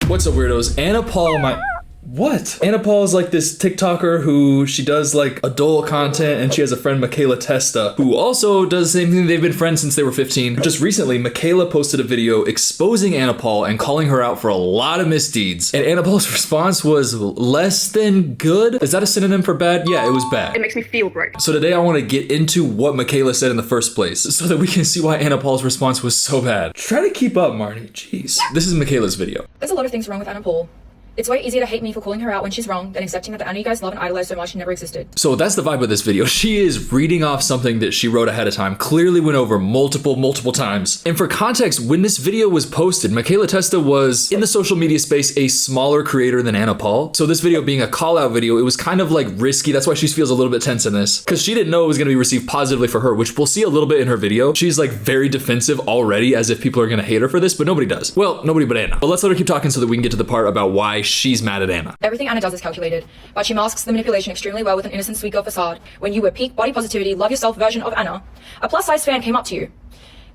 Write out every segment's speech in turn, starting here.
What's up, weirdos? Anna Paul, What? Anna Paul is like this TikToker who she does like adult content, and she has a friend, Michaela Testa, who also does the same thing. They've been friends since they were 15. Just recently, Michaela posted a video exposing Anna Paul and calling her out for a lot of misdeeds. And Anna Paul's response was less than good. Is that a synonym for bad? Yeah, it was bad. It makes me feel great. So today I want to get into what Michaela said in the first place so that we can see why Anna Paul's response was so bad. Try to keep up, Marnie. Jeez. This is Michaela's video. There's a lot of things wrong with Anna Paul. It's way easier to hate me for calling her out when she's wrong than accepting that the Anna you guys love and idolize so much never existed. So that's the vibe of this video. She is reading off something that she wrote ahead of time, clearly went over multiple times. And for context, when this video was posted, Michaela Testa was in the social media space a smaller creator than Anna Paul. So this video being a call out video, it was kind of like risky. That's why she feels a little bit tense in this, because she didn't know it was going to be received positively for her, which we'll see a little bit in her video. She's like very defensive already, as if people are going to hate her for this, but nobody does. Well, nobody but Anna. But let's let her keep talking so that we can get to the part about why she's mad at Anna. Everything Anna does is calculated, but she masks the manipulation extremely well with an innocent sweet girl facade. When you were peak body positivity, love yourself version of Anna, a plus size fan came up to you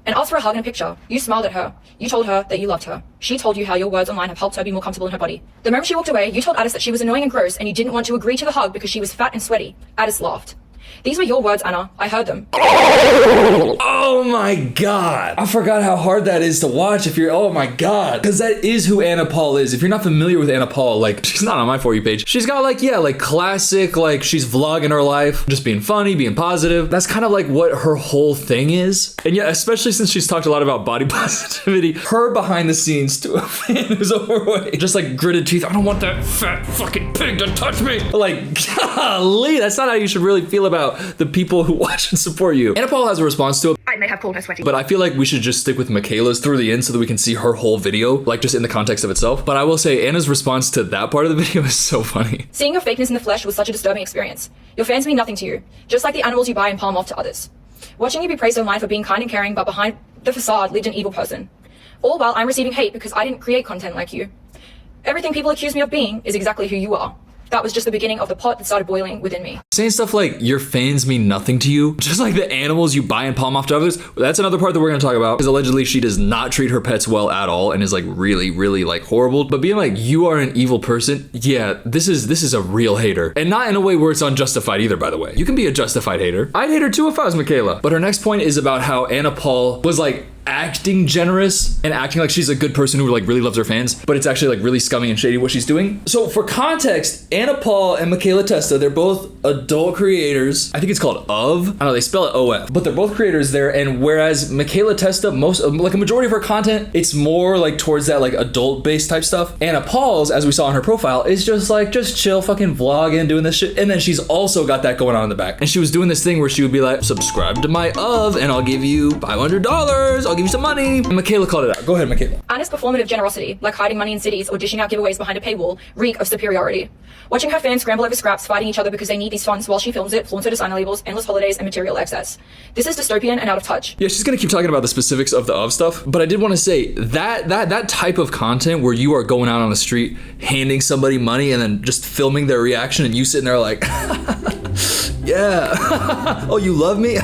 and asked for a hug and a picture. You smiled at her. You told her that you loved her. She told you how your words online have helped her be more comfortable in her body. The moment she walked away, you told Addis that she was annoying and gross and you didn't want to agree to the hug because she was fat and sweaty. Addis laughed. These were your words, Anna. I heard them. Oh my God. I forgot how hard that is to watch if you're, oh my God. Because that is who Anna Paul is. If you're not familiar with Anna Paul, like, she's not on my For You page. She's got like, yeah, like classic, like she's vlogging her life, just being funny, being positive. That's kind of like what her whole thing is. And yeah, especially since she's talked a lot about body positivity, her behind the scenes to a fan who's overweight, just like gritted teeth. I don't want that fat fucking pig to touch me. Like, golly, that's not how you should really feel about the people who watch and support you. Anna Paul has a response to it. I may have called her sweaty, but I feel like we should just stick with Michaela's through the end so that we can see her whole video, like just in the context of itself. But I will say Anna's response to that part of the video is so funny. Seeing your fakeness in the flesh was such a disturbing experience. Your fans mean nothing to you, just like the animals you buy and palm off to others. Watching you be praised online for being kind and caring, but behind the facade lived an evil person. All while I'm receiving hate because I didn't create content like you. Everything people accuse me of being is exactly who you are. That was just the beginning of the pot that started boiling within me. Saying stuff like your fans mean nothing to you, just like the animals you buy and palm off to others. That's another part that we're gonna talk about, because allegedly she does not treat her pets well at all and is like really like horrible. But being like, you are an evil person, yeah, this is a real hater. And not in a way where it's unjustified either, by the way. You can be a justified hater. I'd hate her too if I was Michaela. But her next point is about how Anna Paul was like acting generous and acting like she's a good person who like really loves her fans, but it's actually like really scummy and shady what she's doing. So for context, Anna Paul and Michaela Testa, they're both adult creators. I think it's called OF. I don't know, they spell it OF, but they're both creators there. And whereas Michaela Testa, like a majority of her content, it's more like towards that like adult based type stuff. Anna Paul's, as we saw in her profile, is just like just chill fucking vlogging, doing this shit. And then she's also got that going on in the back. And she was doing this thing where she would be like, subscribe to my OF and I'll give you $500. I'll give you some money. And Michaela called it out. Go ahead, Michaela. Anna's performative generosity, like hiding money in cities or dishing out giveaways behind a paywall, reek of superiority. Watching her fans scramble over scraps, fighting each other because they need these funds while she films it, flaunts her designer labels, endless holidays, and material excess. This is dystopian and out of touch. Yeah, she's gonna keep talking about the specifics of the of stuff, but I did want to say that type of content where you are going out on the street, handing somebody money and then just filming their reaction and you sitting there like, yeah, oh, you love me?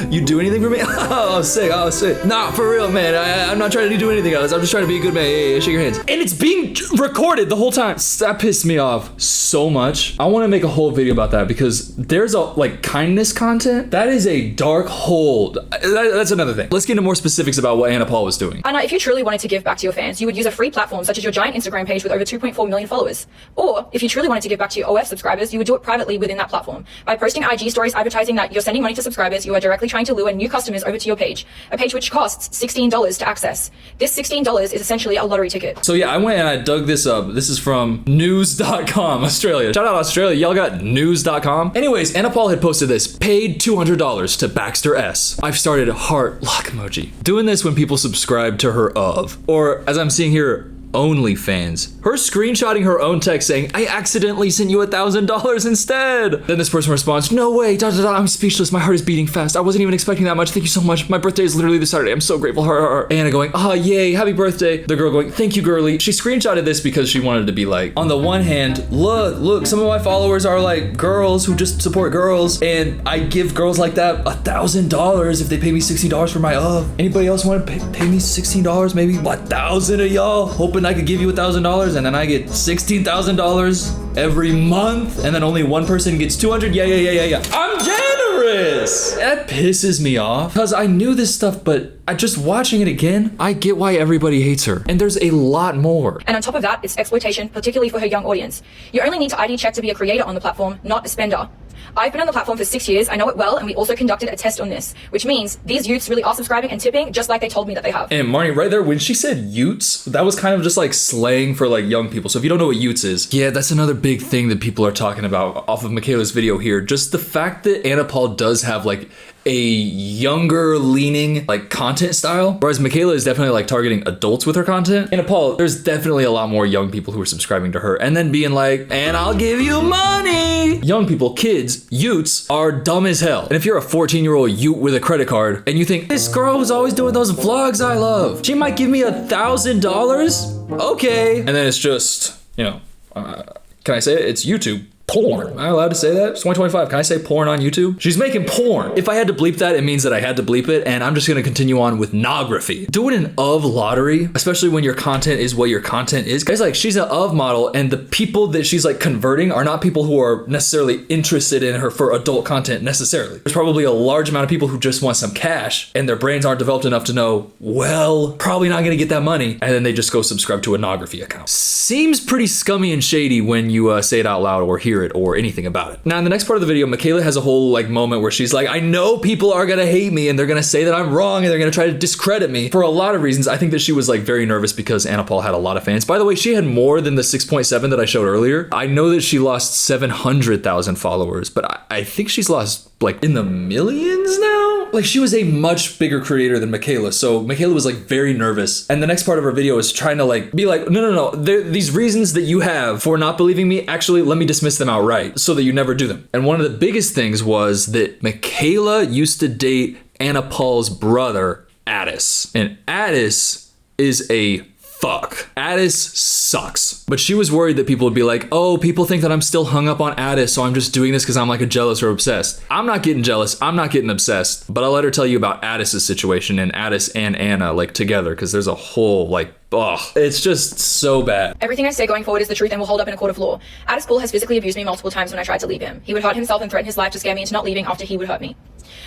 You do anything for me? Oh, sick, oh, sick. Nah, for real, man, I'm not trying to do anything else. I'm just trying to be a good man. Hey, shake your hands. And it's being recorded the whole time. That pissed me off so much. I want to make a whole video about that because there's a like kindness content. That is a dark hole. That's another thing. Let's get into more specifics about what Anna Paul was doing. Anna, if you truly wanted to give back to your fans, you would use a free platform such as your giant Instagram page with over 2.4 million followers. Or if you truly wanted to give back to your OF subscribers, you would do it privately within that platform. By posting IG stories advertising that you're sending money to subscribers, you are directly trying to lure new customers over to your page. A page which costs $16 to access. This $16 is essentially a lottery ticket. So yeah, I went and I dug this up. This is from news.com, Australia. Shout out Australia, y'all got news.com. Anyways, Anna Paul had posted this, paid $200 to Baxter S. I've started heart lock emoji. Doing this when people subscribe to her of, or as I'm seeing here, OnlyFans. Her screenshotting her own text saying, I accidentally sent you $1,000 instead. Then this person responds, no way, I'm speechless, my heart is beating fast. I wasn't even expecting that much, thank you so much. My birthday is literally this Saturday, I'm so grateful. Anna going, oh yay, happy birthday. The girl going, thank you girly. She screenshotted this because she wanted to be like, on the one hand, look, some of my followers are like girls who just support girls, and I give girls like that $1,000 if they pay me $16 for my Anybody else want to pay me $16? Maybe 1,000 of y'all hoping and I could give you $1,000 and then I get $16,000 every month and then only one person gets 200. Yeah. I'm generous. That pisses me off because I knew this stuff, but just watching it again, I get why everybody hates her. And there's a lot more. And on top of that, it's exploitation, particularly for her young audience. You only need to ID check to be a creator on the platform, not a spender. I've been on the platform for 6 years, I know it well, and we also conducted a test on this, which means these youths really are subscribing and tipping just like they told me that they have. And Marnie, right there, when she said youths, that was kind of just like slang for like young people. So if you don't know what youths is, yeah, that's another big thing that people are talking about off of Michaela's video here. Just the fact that Anna Paul does have like a younger leaning like content style, whereas Michaela is definitely like targeting adults with her content. Anna Paul, there's definitely a lot more young people who are subscribing to her and then being like, and I'll give you money. Young people, kids, youths are dumb as hell. And if you're a 14-year-old youth with a credit card and you think this girl who's always doing those vlogs I love, she might give me $1,000, okay. And then it's just, you know, can I say it? It's YouTube. Porn. Am I allowed to say that? It's 2025. Can I say porn on YouTube? She's making porn. If I had to bleep that, it means that I had to bleep it, and I'm just gonna continue on with nography. Doing an of lottery, especially when your content is what your content is. Guys, like, she's an of model, and the people that she's like converting are not people who are necessarily interested in her for adult content necessarily. There's probably a large amount of people who just want some cash, and their brains aren't developed enough to know, well, probably not gonna get that money, and then they just go subscribe to a nography account. Seems pretty scummy and shady when you say it out loud or hear it or anything about it. Now in the next part of the video, Michaela has a whole like moment where she's like, I know people are gonna hate me and they're gonna say that I'm wrong and they're gonna try to discredit me for a lot of reasons. I think that she was like very nervous because Anna Paul had a lot of fans. By the way, she had more than the 6.7 that I showed earlier. I know that she lost 700,000 followers, but I think she's lost like in the millions now. Like, she was a much bigger creator than Michaela, so Michaela was like very nervous. And the next part of her video is trying to like be like, no, these reasons that you have for not believing me, actually let me dismiss them outright so that you never do them. And one of the biggest things was that Michaela used to date Anna Paul's brother, Addis. And Addis is a fuck. Addis sucks. But she was worried that people would be like, oh, people think that I'm still hung up on Addis, so I'm just doing this because I'm like a jealous or obsessed. I'm not getting jealous. I'm not getting obsessed. But I'll let her tell you about Addis's situation and Addis and Anna like together, because there's a whole like, ugh, it's just so bad. Everything I say going forward is the truth and will hold up in a court of law. Addis Paul has physically abused me multiple times when I tried to leave him. He would hurt himself and threaten his life to scare me into not leaving after he would hurt me.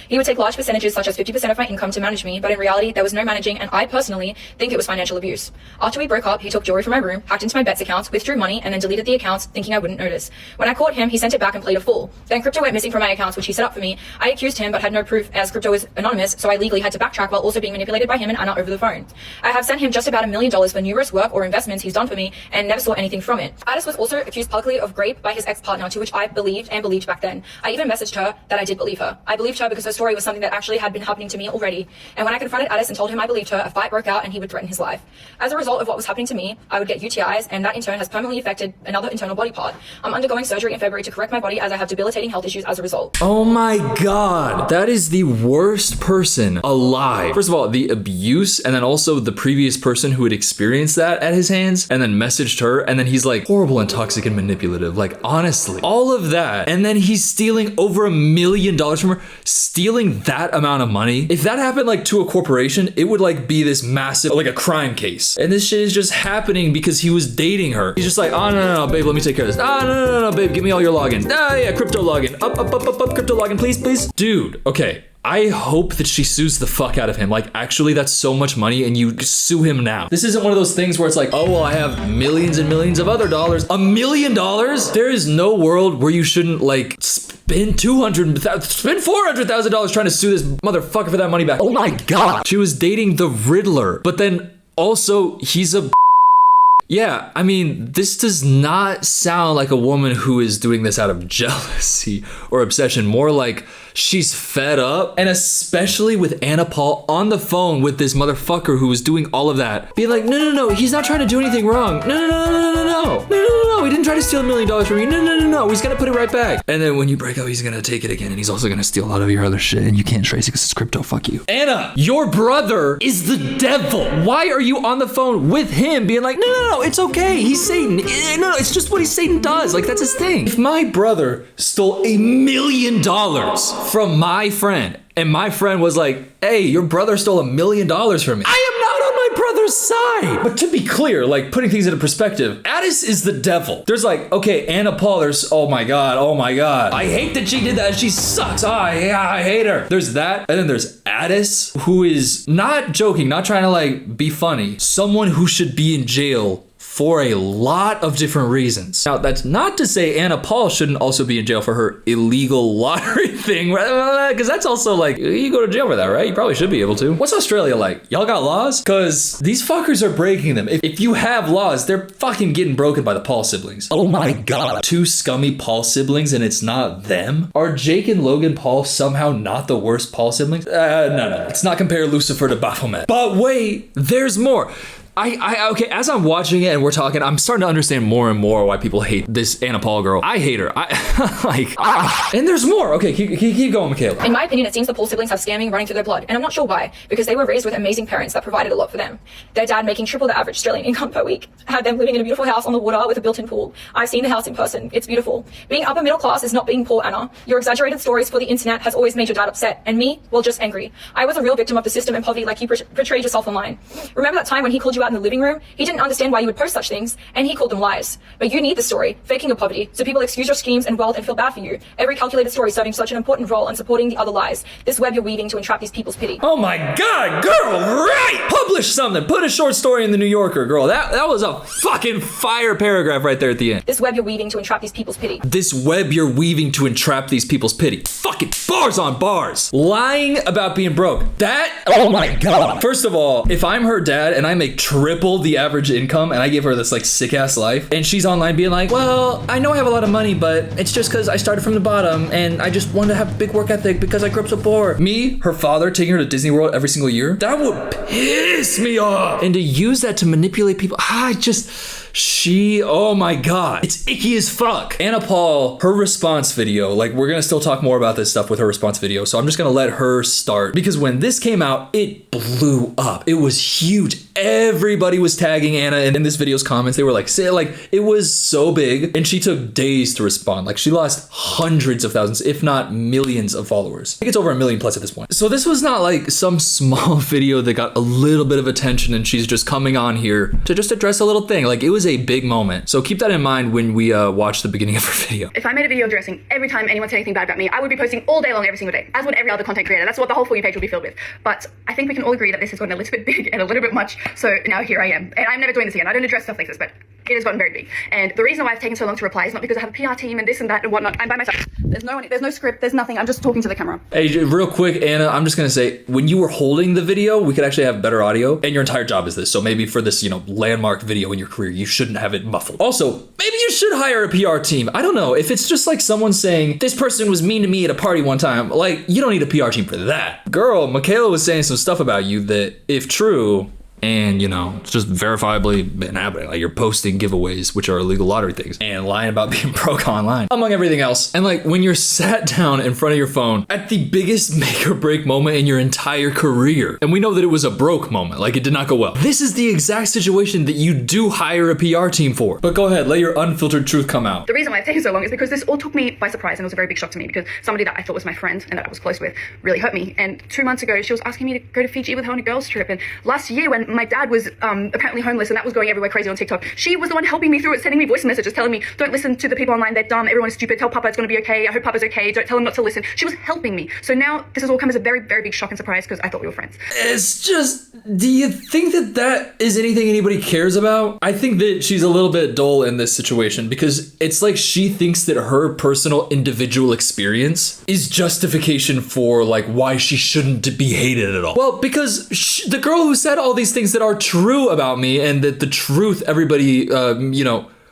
He would take large percentages such as 50% of my income to manage me, but in reality there was no managing, and I personally think it was financial abuse. After we broke up, he took jewelry from my room, hacked into my bets accounts, withdrew money, and then deleted the accounts thinking I wouldn't notice. When I caught him, he sent it back and played a fool. Then crypto went missing from my accounts, which he set up for me. I accused him but had no proof as crypto is anonymous, so I legally had to backtrack while also being manipulated by him and Anna over the phone. I have sent him just about $1 million for numerous work or investments he's done for me and never saw anything from it. Addis was also accused publicly of rape by his ex-partner, to which I believed back then. I even messaged her that I did believe her. I believed her because her story was something that actually had been happening to me already. And when I confronted Addis and told him I believed her, a fight broke out and he would threaten his life. As a result of what was happening to me, I would get UTIs, and that in turn has permanently affected another internal body part. I'm undergoing surgery in February to correct my body as I have debilitating health issues as a result. Oh my God, that is the worst person alive. First of all, the abuse, and then also the previous person who had experienced that at his hands and then messaged her, and then he's like horrible and toxic and manipulative. Like, honestly, all of that. And then he's stealing over $1 million from her, stealing that amount of money. If that happened like to a corporation, it would like be this massive, like a crime case. And this shit is just happening because he was dating her. He's just like, oh, no, babe, let me take care of this. Ah, no, babe, give me all your logins. Ah, yeah, crypto login. Up, crypto login, please. Dude, okay. I hope that she sues the fuck out of him. Like, actually, that's so much money and you sue him now. This isn't one of those things where it's like, oh, well, I have millions and millions of other dollars. $1 million? There is no world where you shouldn't like spend $400,000 trying to sue this motherfucker for that money back. Oh my God. She was dating the Riddler, but then also he's a yeah, I mean, this does not sound like a woman who is doing this out of jealousy or obsession. More like she's fed up, and especially with Anna Paul on the phone with this motherfucker who was doing all of that. Being like, no, he's not trying to do anything wrong. No, he didn't try to steal $1 million from you. No, he's gonna put it right back. And then when you break up, he's gonna take it again, and he's also gonna steal a lot of your other shit, and you can't trace it because it's crypto, fuck you. Anna, your brother is the devil. Why are you on the phone with him being like, no, it's okay, he's Satan. No, it's just what Satan does. Like, that's his thing. If my brother stole $1 million from my friend, and my friend was like, hey, your brother stole $1 million from me, I am not on my brother's side. But to be clear, like putting things into perspective, Addis is the devil. There's like, okay, Anna Paul, there's, oh my God. I hate that she did that. She sucks. I hate her. There's that. And then there's Addis, who is not joking, not trying to like be funny. Someone who should be in jail for a lot of different reasons. Now, that's not to say Anna Paul shouldn't also be in jail for her illegal lottery thing, because that's also like, you go to jail for that, right? You probably should be able to. What's Australia like? Y'all got laws? Because these fuckers are breaking them. If you have laws, they're fucking getting broken by the Paul siblings. Oh my God. Two scummy Paul siblings and it's not them? Are Jake and Logan Paul somehow not the worst Paul siblings? No. Let's not compare Lucifer to Baphomet. But wait, there's more. Okay, as I'm watching it and we're talking, I'm starting to understand more and more why people hate this Anna Paul girl. I hate her. And there's more. Okay, keep going, Michaela. In my opinion, it seems the Paul siblings have scamming running through their blood, and I'm not sure why, because they were raised with amazing parents that provided a lot for them. Their dad making triple the average Australian income per week, had them living in a beautiful house on the water with a built-in pool. I've seen the house in person. It's beautiful. Being upper middle class is not being poor, Anna. Your exaggerated stories for the internet has always made your dad upset, and me, well, just angry. I was a real victim of the system and poverty like you portrayed yourself online. Remember that time when he called you out in the living room? He didn't understand why you would post such things, and he called them lies. But you need the story, faking your poverty, so people excuse your schemes and wealth and feel bad for you. Every calculated story serving such an important role in supporting the other lies. This web you're weaving to entrap these people's pity. Oh my God, girl, right! Publish something. Put a short story in the New Yorker, girl. That was a fucking fire paragraph right there at the end. This web you're weaving to entrap these people's pity. This web you're weaving to entrap these people's pity. Fucking bars on bars. Lying about being broke. That, oh my God. First of all, if I'm her dad and I make triple the average income and I give her this like sick ass life and she's online being like, well, I know I have a lot of money, but it's just because I started from the bottom and I just wanted to have a big work ethic because I grew up so poor. Me, her father, taking her to Disney World every single year, that would piss me off. And to use that to manipulate people, oh my God, it's icky as fuck. Anna Paul, her response video, like we're gonna still talk more about this stuff with her response video, so I'm just gonna let her start, because when this came out, it blew up. It was huge. Everybody was tagging Anna in this video's comments. They were like, say, like, it was so big, and she took days to respond. Like, she lost hundreds of thousands, if not millions of followers. I think it's over 1 million plus at this point. So this was not like some small video that got a little bit of attention and she's just coming on here to just address a little thing. Like, it was a big moment. So keep that in mind when we watch the beginning of her video. If I made a video addressing every time anyone said anything bad about me, I would be posting all day long every single day, as would every other content creator. That's what the whole For You page would be filled with. But I think we can all agree that this has gotten a little bit big and a little bit much. So now here I am. And I'm never doing this again. I don't address stuff like this, but it has gotten very big. And the reason why I've taken so long to reply is not because I have a PR team and this and that and whatnot. I'm by myself. There's no script, there's nothing. I'm just talking to the camera. Hey, real quick, Anna, I'm just gonna say, when you were holding the video, we could actually have better audio, and your entire job is this. So maybe for this, landmark video in your career, you shouldn't have it muffled. Also, maybe you should hire a PR team. I don't know. If it's just like someone saying, this person was mean to me at a party one time, like, you don't need a PR team for that. Girl, Michaela was saying some stuff about you that, if true, and it's just verifiably been happening, like you're posting giveaways, which are illegal lottery things, and lying about being broke online, among everything else. And like when you're sat down in front of your phone at the biggest make or break moment in your entire career, and we know that it was a broke moment, like it did not go well, this is the exact situation that you do hire a PR team for. But go ahead, let your unfiltered truth come out. The reason why it's taken so long is because this all took me by surprise, and it was a very big shock to me, because somebody that I thought was my friend and that I was close with really hurt me. And 2 months ago, she was asking me to go to Fiji with her on a girls trip, and last year when my dad was apparently homeless and that was going everywhere crazy on TikTok, she was the one helping me through it, sending me voice messages telling me, don't listen to the people online, they're dumb, everyone is stupid, tell Papa it's going to be okay, I hope Papa's okay, don't tell him not to listen. She was helping me. So now this has all come as a very, very big shock and surprise, because I thought we were friends. It's just, do you think that is anything anybody cares about? I think that she's a little bit dull in this situation, because it's like she thinks that her personal individual experience is justification for like why she shouldn't be hated at all. Well, because the girl who said all these things that are true about me, and that the truth everybody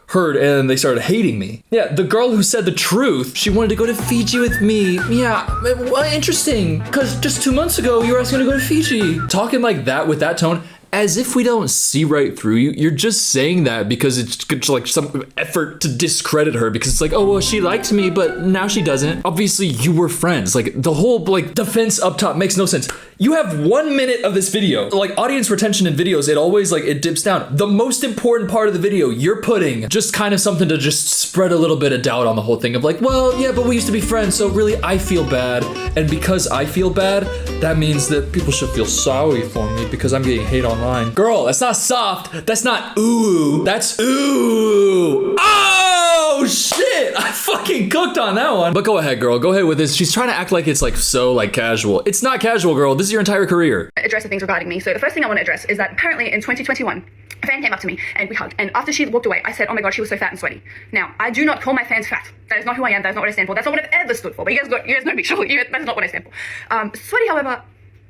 heard and they started hating me. Yeah, the girl who said the truth, she wanted to go to Fiji with me. Yeah, well, interesting, because just 2 months ago you were asking to go to Fiji. Talking like that with that tone, as if we don't see right through you. You're just saying that because it's like some effort to discredit her, because it's like, oh, well, she liked me, but now she doesn't. Obviously, you were friends. Like, the whole, like, defense up top makes no sense. You have 1 minute of this video. Like, audience retention in videos, it always, like, it dips down. The most important part of the video, you're putting just kind of something to just spread a little bit of doubt on the whole thing of like, well, yeah, but we used to be friends, so really, I feel bad. And because I feel bad, that means that people should feel sorry for me because I'm getting hate online. line. Girl, that's not soft. That's not ooh. That's ooh. Oh, shit. I fucking cooked on that one. But go ahead, girl. Go ahead with this. She's trying to act like it's like so like casual. It's not casual, girl. This is your entire career. Address the things regarding me. So the first thing I want to address is that apparently in 2021, a fan came up to me and we hugged. And after she walked away, I said, oh my God, she was so fat and sweaty. Now, I do not call my fans fat. That is not who I am. That is not what I stand for. That's not what I've ever stood for. But you guys know me, surely. That's not what I stand for. Sweaty, however,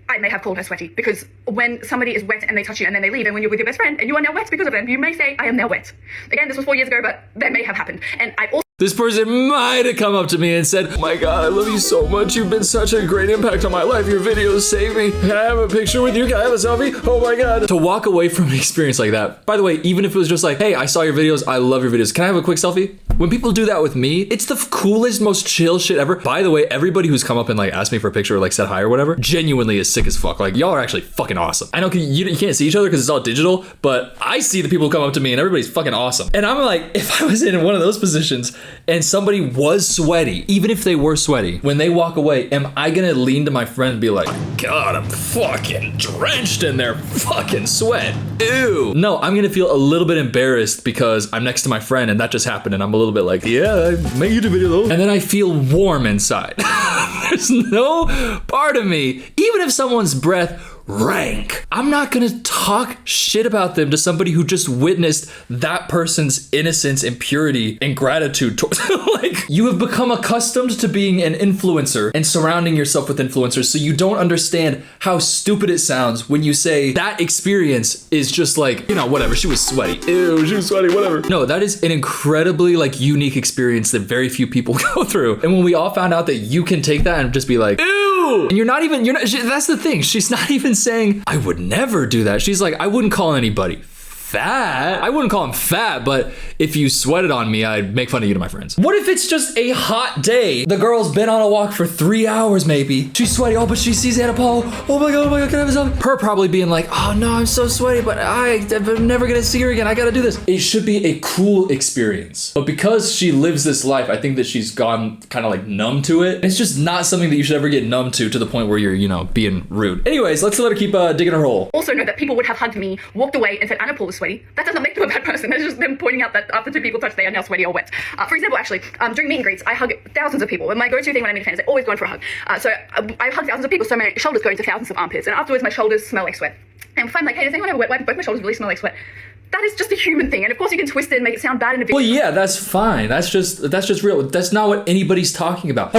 I may have called her sweaty because when somebody is wet and they touch you and then they leave, and when you're with your best friend and you are now wet because of them, you may say, I am now wet. Again, this was 4 years ago, but that may have happened. And I also This person might have come up to me and said, oh my God, I love you so much. You've been such a great impact on my life. Your videos save me. Can I have a picture with you? Can I have a selfie? Oh my God. To walk away from an experience like that. By the way, even if it was just like, hey, I saw your videos. I love your videos. Can I have a quick selfie? When people do that with me, it's the coolest, most chill shit ever. By the way, everybody who's come up and like asked me for a picture or like said hi or whatever, genuinely is sick as fuck. Like y'all are actually fucking awesome. I know you can't see each other because it's all digital, but I see the people who come up to me and everybody's fucking awesome. And I'm like, if I was in one of those positions and somebody was sweaty, even if they were sweaty, when they walk away, am I gonna lean to my friend and be like, God, I'm fucking drenched in their fucking sweat. Ew. No, I'm gonna feel a little bit embarrassed because I'm next to my friend and that just happened and I'm a little bit like, yeah, I make YouTube video though. And then I feel warm inside. There's no part of me, even if someone's breath rank, I'm not gonna talk shit about them to somebody who just witnessed that person's innocence and purity and gratitude towards like, you have become accustomed to being an influencer and surrounding yourself with influencers, so you don't understand how stupid it sounds when you say that experience is just like, you know, whatever, she was sweaty. Ew, she was sweaty, whatever. No, that is an incredibly like unique experience that very few people go through. And when we all found out that you can take that and just be like, ew, and you're not, that's the thing. She's not even saying, I would never do that. She's like, I wouldn't call anybody fat. I wouldn't call him fat, but if you sweated on me, I'd make fun of you to my friends. What if it's just a hot day? The girl's been on a walk for 3 hours maybe. She's sweaty, oh, but she sees Anna Paul. Oh my God, can I have a selfie? Her probably being like, oh no, I'm so sweaty, but I'm never gonna see her again. I gotta do this. It should be a cool experience. But because she lives this life, I think that she's gone kind of like numb to it. It's just not something that you should ever get numb to the point where you're, you know, being rude. Anyways, let's let her keep digging her hole. also know that people would have hugged me, walked away and said, Anna Paul is sweaty. That doesn't make them a bad person. That's just them pointing out that after two people touch, they are now sweaty or wet. For example, actually, during meet and greets, I hug thousands of people. And my go-to thing when I meet a fan is I always go in for a hug. I hug thousands of people, so my shoulders go into thousands of armpits. And afterwards, my shoulders smell like sweat. And if I'm like, hey, does anyone have a wet wipe? Both my shoulders really smell like sweat. That is just a human thing. And of course you can twist it and make it sound bad in a video. Well, yeah, that's fine. That's just real. That's not what anybody's talking about.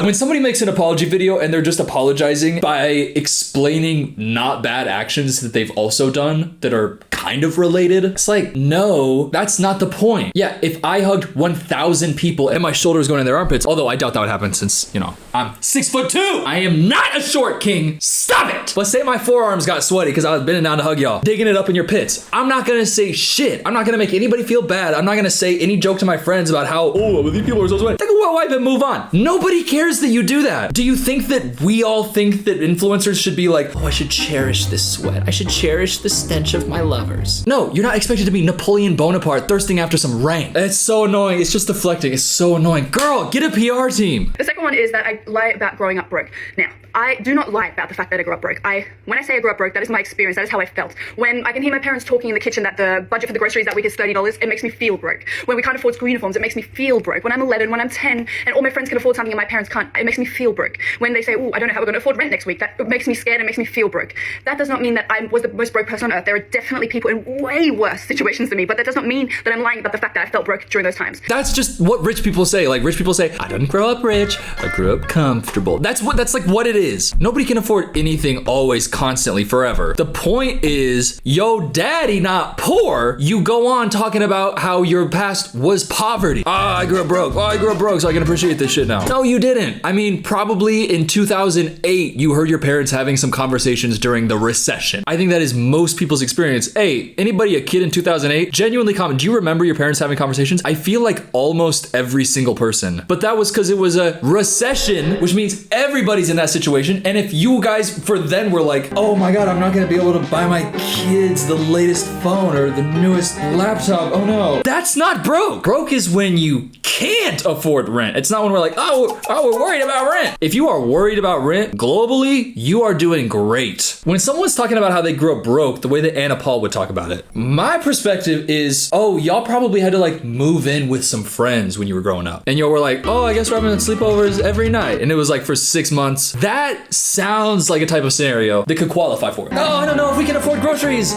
When somebody makes an apology video and they're just apologizing by explaining not bad actions that they've also done that are kind of related, it's like, no, that's not the point. Yeah, if I hugged 1,000 people and my shoulders going in their armpits, although I doubt that would happen since, you know, I'm 6'2". I am not a short king. Stop it. Let's say my forearms got sweaty because I was bending down to hug y'all, digging it up in your pits. I'm not gonna say shit. I'm not gonna make anybody feel bad. I'm not gonna say any joke to my friends about how, oh, these people are so sweaty. Take a wet wipe and move on. Nobody cares that you do that. Do you think that we all think that influencers should be like, oh, I should cherish this sweat. I should cherish the stench of my lovers. No, you're not expected to be Napoleon Bonaparte thirsting after some rain. It's so annoying. It's just deflecting. It's so annoying. Girl, get a PR team. The second one is that I lie about growing up broke. Now, I do not lie about the fact that I grew up broke. When I say I grew up broke, that is my experience. That is how I felt. When I can hear my parents talking in the kitchen that the budget for the groceries that week is $30, it makes me feel broke. When we can't afford school uniforms, it makes me feel broke. When I'm 11, when I'm 10, and all my friends can afford something and my parents can't, it makes me feel broke. When they say, oh, I don't know how we're going to afford rent next week, that makes me scared and makes me feel broke. That does not mean that I was the most broke person on earth. There are definitely people in way worse situations than me, but that does not mean that I'm lying about the fact that I felt broke during those times. That's just what rich people say. Like, rich people say, I didn't grow up rich, I grew up comfortable. That's like what it is. Nobody can afford anything always, constantly, forever. The point is, yo, daddy not poor. You go on talking about how your past was poverty. I grew up broke. I grew up broke, so I can appreciate this shit now. No, you didn't. I mean, probably in 2008, you heard your parents having some conversations during the recession. I think that is most people's experience. Hey, anybody a kid in 2008? Genuinely comment. Do you remember your parents having conversations? I feel like almost every single person. But that was because it was a recession, which means everybody's in that situation. And if you guys for then were like, oh my God, I'm not gonna be able to buy my kids the latest phone, her the newest laptop. Oh no. That's not broke. Broke is when you can't afford rent. It's not when we're like, oh, we're worried about rent. If you are worried about rent globally, you are doing great. When someone's talking about how they grew up broke, the way that Anna Paul would talk about it, my perspective is, oh, y'all probably had to like move in with some friends when you were growing up. And y'all were like, oh, I guess we're having sleepovers every night. And it was like for 6 months. That sounds like a type of scenario that could qualify for it. Oh, I don't know if we can afford groceries.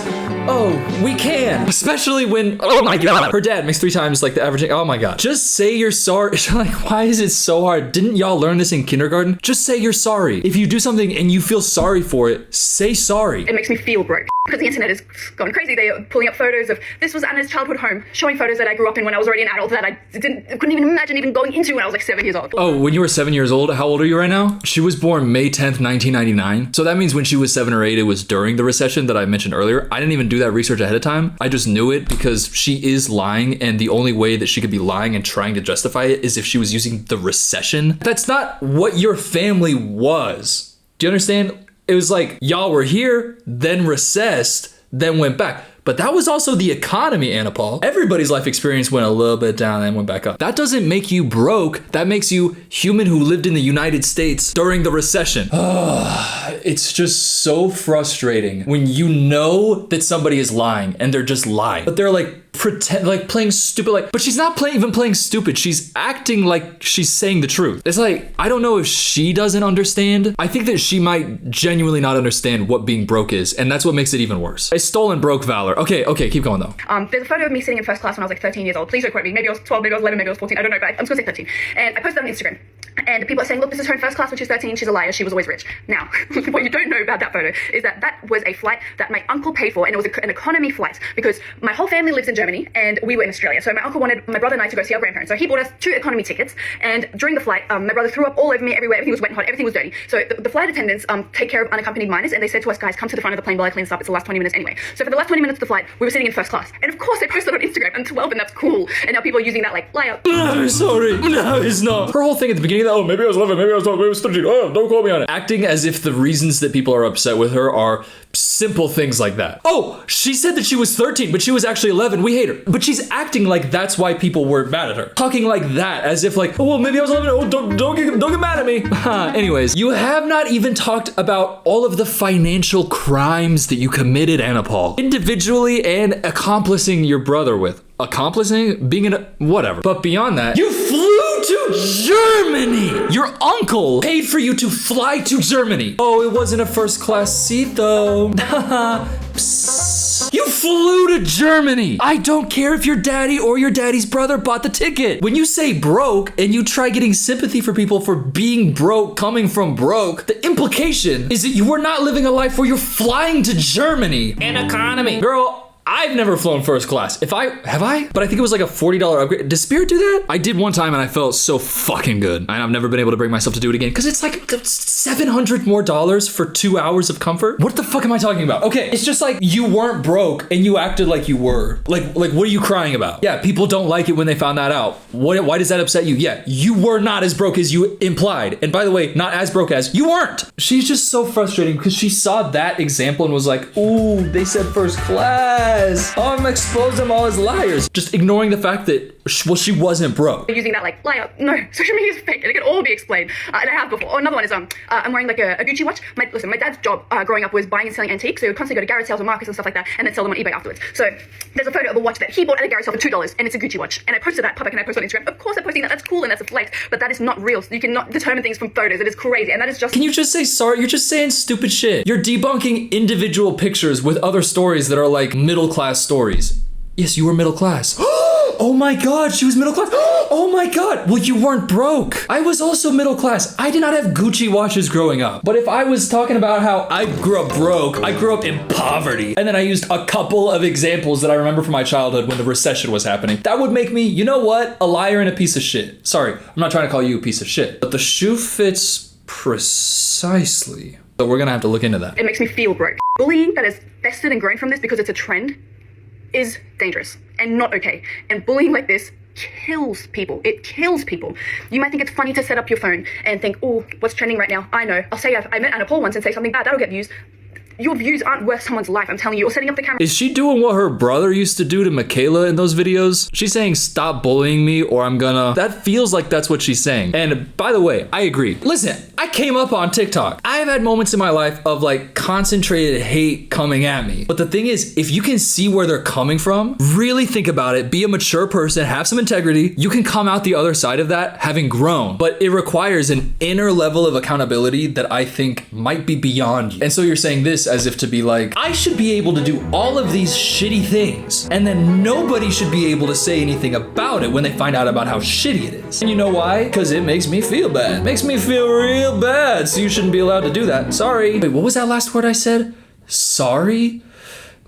Oh, we can. Especially when, oh my God, her dad makes 3 times like the average. Oh my God. Just say you're sorry. Like, why is it so hard? Didn't y'all learn this in kindergarten? Just say you're sorry. If you do something and you feel sorry for it, say sorry. It makes me feel broke. Because the internet is going crazy. They are pulling up photos of, this was Anna's childhood home, showing photos that I grew up in when I was already an adult that I couldn't even imagine even going into when I was like 7 years old. Oh, when you were 7 years old, how old are you right now? She was born May 10th, 1999. So that means when she was 7 or 8, it was during the recession that I mentioned earlier. I didn't even do that research ahead of time. I just knew it because she is lying, and the only way that she could be lying and trying to justify it is if she was using the recession. That's not what your family was. Do you understand? It was like, y'all were here, then recessed, then went back. But that was also the economy, Anna Paul. Everybody's life experience went a little bit down and went back up. That doesn't make you broke. That makes you human who lived in the United States during the recession. It's just so frustrating when you know that somebody is lying and they're just lying. But they're like, pretend like playing stupid, like, but she's not even playing stupid. She's acting like she's saying the truth. It's like, I don't know if she doesn't understand. I think that she might genuinely not understand what being broke is, and that's what makes it even worse. A stolen broke valor. Okay, keep going though. There's a photo of me sitting in first class when I was like 13 years old. Please don't quote me. Maybe I was 12, maybe I was 11, maybe I was 14. I don't know, but I'm just gonna say 13. And I posted that on Instagram. And people are saying, look, this is her in first class when she's 13. She's a liar. She was always rich. Now, what you don't know about that photo is that that was a flight that my uncle paid for, and it was an economy flight because my whole family lives in Germany and we were in Australia. So my uncle wanted my brother and I to go see our grandparents. So he bought us 2 economy tickets. And during the flight, my brother threw up all over me everywhere. Everything was wet and hot. Everything was dirty. So the flight attendants take care of unaccompanied minors, and they said to us, guys, come to the front of the plane while I clean this up. It's the last 20 minutes anyway. So for the last 20 minutes of the flight, we were sitting in first class. And of course, they posted on Instagram. I'm 12 and that's cool. And now people are using that like, liar. No, sorry. No, it's not. Her whole thing at the beginning of that, oh, maybe I was 11, maybe I was 12, maybe I was 13. Oh, don't call me on it. Acting as if the reasons that people are upset with her are simple things like that. Oh, she said that she was 13, but she was actually 11. We hate her. But she's acting like that's why people were mad at her. Talking like that, as if like, oh, well, maybe I was 11. Oh, don't get mad at me. Anyways, you have not even talked about all of the financial crimes that you committed, Anna Paul. Individually and accomplishing your brother with. Accomplishing? Being whatever. But beyond that, you flew to Germany! Your uncle paid for you to fly to Germany. Oh, it wasn't a first class seat though. Psst. You flew to Germany. I don't care if your daddy or your daddy's brother bought the ticket. When you say broke and you try getting sympathy for people for being broke, coming from broke, the implication is that you were not living a life where you're flying to Germany. An economy. Girl, I've never flown first class. Have I? But I think it was like a $40 upgrade. Does Spirit do that? I did one time and I felt so fucking good. And I've never been able to bring myself to do it again because it's like $700 more for 2 hours of comfort. What the fuck am I talking about? Okay, it's just like you weren't broke and you acted like you were. Like what are you crying about? Yeah, people don't like it when they found that out. Why does that upset you? Yeah, you were not as broke as you implied. And by the way, not as broke as you weren't. She's just so frustrating because she saw that example and was like, ooh, they said first class. Oh, I'm exposing them all as liars. Just ignoring the fact that, well, she wasn't broke. Using that like, liar. No, social media is fake and it can all be explained. And I have before. Oh, another one is, I'm wearing like a Gucci watch. My dad's job growing up was buying and selling antiques. So he would constantly go to garage sales or markets and stuff like that and then sell them on eBay afterwards. So there's a photo of a watch that he bought at a garage sale for $2 and it's a Gucci watch. And I posted that public and I posted on Instagram. Of course I'm posting that. That's cool and that's a flex, but that is not real. So you cannot determine things from photos. It is crazy. And that is just... Can you just say sorry? You're just saying stupid shit. You're debunking individual pictures with other stories that are like middle class stories. Yes, you were middle class. Oh my God, she was middle class. Oh my God. Well, you weren't broke. I was also middle class. I did not have Gucci watches growing up. But if I was talking about how I grew up broke, I grew up in poverty, and then I used a couple of examples that I remember from my childhood when the recession was happening, that would make me, you know what? A liar and a piece of shit. Sorry, I'm not trying to call you a piece of shit, but the shoe fits precisely. So we're gonna have to look into that. It makes me feel broke. Bullying that is festered and grown from this because it's a trend is dangerous and not okay. And bullying like this kills people. It kills people. You might think it's funny to set up your phone and think, oh, what's trending right now? I know. I'll say I met Anna Paul once and say something bad. That'll get views. your views aren't worth someone's life, I'm telling you, or setting up the camera. Is she doing what her brother used to do to Michaela in those videos? She's saying, stop bullying me or I'm gonna... That feels like that's what she's saying. And by the way, I agree. Listen, I came up on TikTok. I've had moments in my life of like concentrated hate coming at me. But the thing is, if you can see where they're coming from, really think about it, be a mature person, have some integrity, you can come out the other side of that having grown. But it requires an inner level of accountability that I think might be beyond you. And so you're saying this as if to be like, I should be able to do all of these shitty things, and then nobody should be able to say anything about it when they find out about how shitty it is. And you know why? Because it makes me feel bad. Makes me feel real bad, so you shouldn't be allowed to do that. Sorry. Wait, what was that last word I said? Sorry?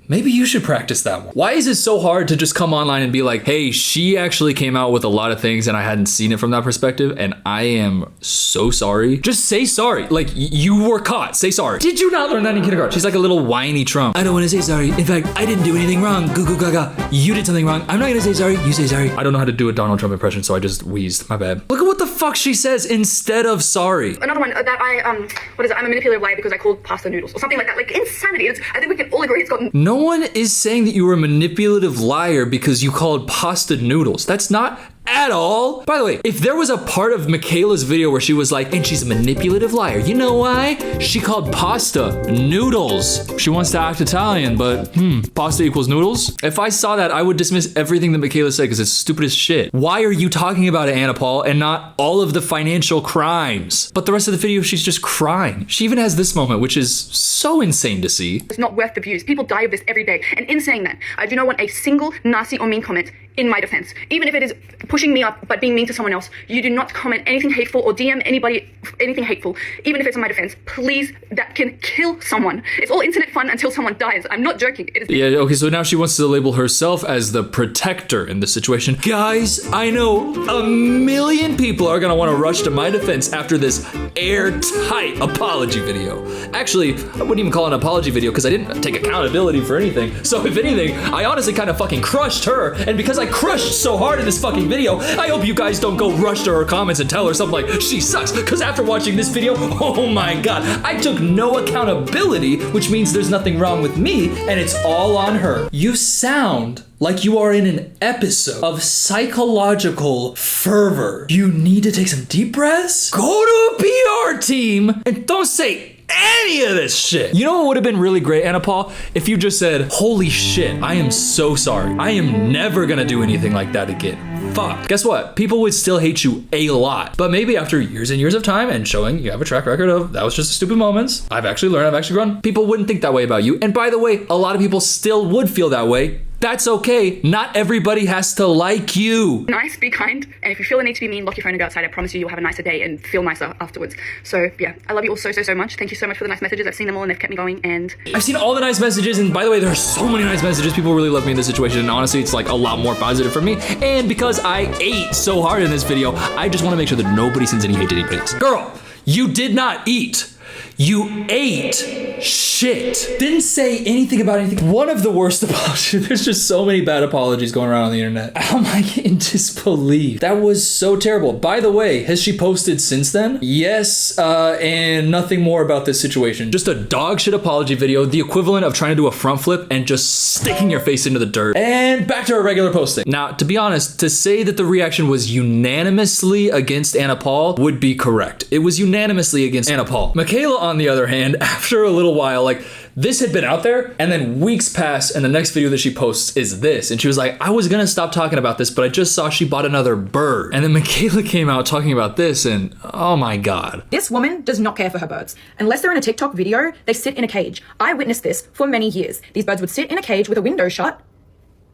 Maybe you should practice that one. Why is it so hard to just come online and be like, hey, she actually came out with a lot of things and I hadn't seen it from that perspective and I am so sorry. Just say sorry. Like, you were caught. Say sorry. Did you not learn that in kindergarten? She's like a little whiny Trump. I don't want to say sorry. In fact, I didn't do anything wrong. Goo goo gaga. You did something wrong. I'm not gonna say sorry. You say sorry. I don't know how to do a Donald Trump impression, so I just wheezed. My bad. Look at what the fuck she says instead of sorry. Another one that I'm a manipulative liar because I called pasta noodles or something like that. Like, insanity. I think we can all agree it's gotten... No one is saying that you were a manipulative liar because you called pasta noodles. That's not at all. By the way, if there was a part of Michaela's video where she was like, and she's a manipulative liar, you know why? She called pasta noodles. She wants to act Italian, but pasta equals noodles? If I saw that, I would dismiss everything that Michaela said because it's stupid as shit. Why are you talking about it, Anna Paul, and not all of the financial crimes? But the rest of the video, she's just crying. She even has this moment, which is so insane to see. It's not worth the views. People die of this every day. And in saying that, I do not want a single nasty or mean comment in my defense. Even if it is pushing me up but being mean to someone else, you do not comment anything hateful or DM anybody anything hateful, even if it's in my defense. Please, that can kill someone. It's all internet fun until someone dies. I'm not joking. It is. Yeah, okay, so now she wants to label herself as the protector in this situation. Guys, I know a million people are gonna want to rush to my defense after this airtight apology video. Actually, I wouldn't even call it an apology video because I didn't take accountability for anything. So if anything, I honestly kind of fucking crushed her. And because I crushed so hard in this fucking video, I hope you guys don't go rush to her comments and tell her something like, she sucks. Because after watching this video, oh my god, I took no accountability, which means there's nothing wrong with me and it's all on her. You sound like you are in an episode of psychological fervor. You need to take some deep breaths, go to a PR team, and don't say any of this shit. You know what would have been really great, Anna Paul? If you just said, holy shit, I am so sorry. I am never gonna do anything like that again. Fuck. Guess what? People would still hate you a lot. But maybe after years and years of time and showing you have a track record of that was just stupid moments, I've actually learned, I've actually grown, people wouldn't think that way about you. And by the way, a lot of people still would feel that way. That's okay. Not everybody has to like you. Nice, be kind, and if you feel the need to be mean, lock your phone and go outside. I promise you, you'll have a nicer day and feel nicer afterwards. So yeah, I love you all so much. Thank you so much for the nice messages. I've seen them all and they've kept me going, and I've seen all the nice messages, and by the way, there are so many nice messages. People really love me in this situation, and honestly, it's like a lot more positive for me. And because I ate so hard in this video, I just want to make sure that nobody sends any hate to anybody else. Girl, you did not eat. You ate shit. Didn't say anything about anything. One of the worst apologies. There's just so many bad apologies going around on the internet. How am I in disbelief? That was so terrible. By the way, has she posted since then? Yes, and nothing more about this situation. Just a dog shit apology video, the equivalent of trying to do a front flip and just sticking your face into the dirt. And back to our regular posting. Now, to be honest, to say that the reaction was unanimously against Anna Paul would be correct. It was unanimously against Anna Paul. Michaela, on the other hand, after a little while, like, this had been out there, and then weeks pass, and the next video that she posts is this. And she was like, I was gonna stop talking about this, but I just saw she bought another bird. And then Michaela came out talking about this, and oh my god. This woman does not care for her birds. Unless they're in a TikTok video, they sit in a cage. I witnessed this for many years. These birds would sit in a cage with a window shut,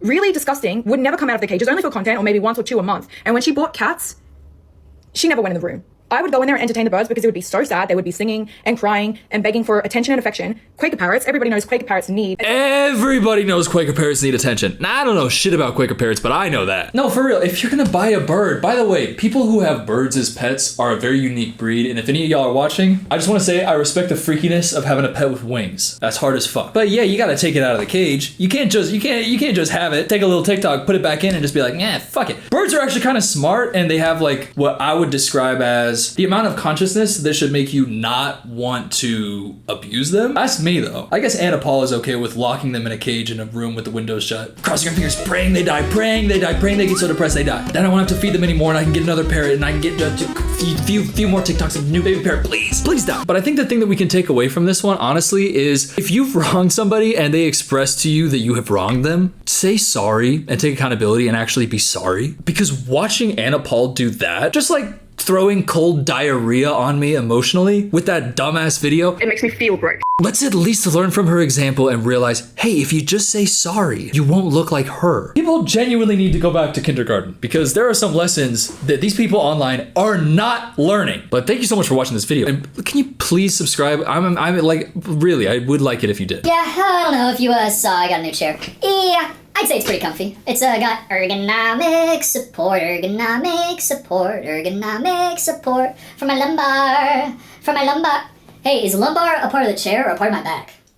really disgusting, would never come out of the cages, only for content, or maybe once or two a month. And when she bought cats, she never went in the room. I would go in there and entertain the birds because it would be so sad. They would be singing and crying and begging for attention and affection. Quaker parrots, everybody knows Quaker parrots need. Everybody knows Quaker parrots need attention. Now, I don't know shit about Quaker parrots, but I know that. No, for real, if you're gonna buy a bird, by the way, people who have birds as pets are a very unique breed. And if any of y'all are watching, I just wanna say I respect the freakiness of having a pet with wings. That's hard as fuck. But yeah, you gotta take it out of the cage. You can't just have it, take a little TikTok, put it back in and just be like, fuck it. Birds are actually kind of smart and they have like what I would describe as because the amount of consciousness that should make you not want to abuse them. That's me though. I guess Anna Paul is okay with locking them in a cage in a room with the windows shut, crossing your fingers, praying they die, praying they die, praying they get so depressed they die. Then I won't have to feed them anymore and I can get another parrot and I can get a few more TikToks of new baby parrot. Please die. But I think the thing that we can take away from this one, honestly, is if you've wronged somebody and they express to you that you have wronged them, say sorry and take accountability and actually be sorry. Because watching Anna Paul do that, just like throwing cold diarrhea on me emotionally with that dumbass video, It makes me feel broke. let's at least learn from her example and realize, hey, if you just say sorry, you won't look like her. People genuinely need to go back to kindergarten because there are some lessons that these people online are not learning. But thank you so much for watching this video. And can you please subscribe? I'm like, really, I would like it if you did. Yeah, I don't know if you saw I got a new chair. Yeah, I'd say it's pretty comfy. It's got ergonomic support for my lumbar. Hey, is lumbar a part of the chair or a part of my back?